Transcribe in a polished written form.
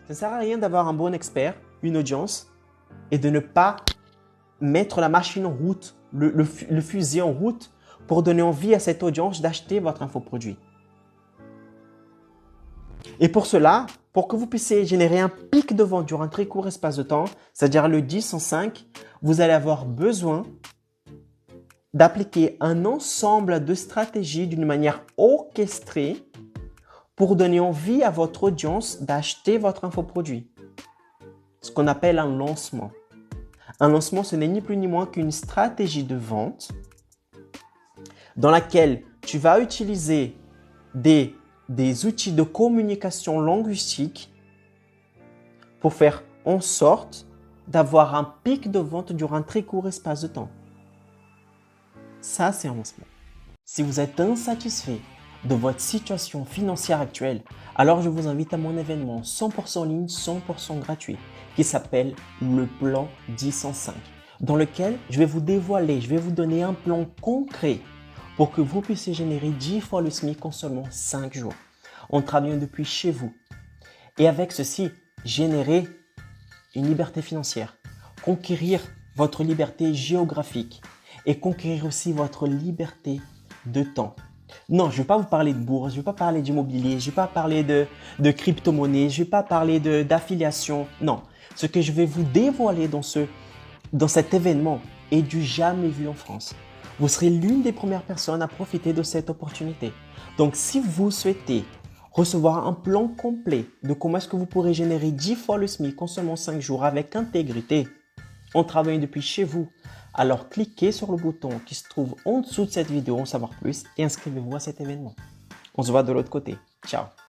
Ça ne sert à rien d'avoir un bon expert, une audience, et de ne pas mettre la machine en route, le fusil en route pour donner envie à cette audience d'acheter votre infoproduit. Et pour cela, pour que vous puissiez générer un pic de vente durant un très court espace de temps, c'est-à-dire le 10 en 5, vous allez avoir besoin d'appliquer un ensemble de stratégies d'une manière orchestrée pour donner envie à votre audience d'acheter votre infoproduit. Ce qu'on appelle un lancement. Un lancement, ce n'est ni plus ni moins qu'une stratégie de vente dans laquelle tu vas utiliser des outils de communication linguistique pour faire en sorte d'avoir un pic de vente durant un très court espace de temps. Ça, c'est un lancement. Si vous êtes insatisfait de votre situation financière actuelle, alors je vous invite à mon événement 100% en ligne, 100% gratuit qui s'appelle le plan 10 en 5, dans lequel je vais vous dévoiler, je vais vous donner un plan concret pour que vous puissiez générer 10 fois le SMIC en seulement 5 jours, en travaillant depuis chez vous. Et avec ceci, générer une liberté financière, conquérir votre liberté géographique et conquérir aussi votre liberté de temps. Non, je ne vais pas vous parler de bourse, je ne vais pas parler d'immobilier, je ne vais pas parler de crypto-monnaie, je ne vais pas parler d'affiliation. Non, ce que je vais vous dévoiler dans cet événement est du jamais vu en France. Vous serez l'une des premières personnes à profiter de cette opportunité. Donc, si vous souhaitez recevoir un plan complet de comment est-ce que vous pourrez générer 10 fois le SMIC en seulement 5 jours avec intégrité, en travaillant depuis chez vous, alors cliquez sur le bouton qui se trouve en dessous de cette vidéo en savoir plus et inscrivez-vous à cet événement. On se voit de l'autre côté. Ciao!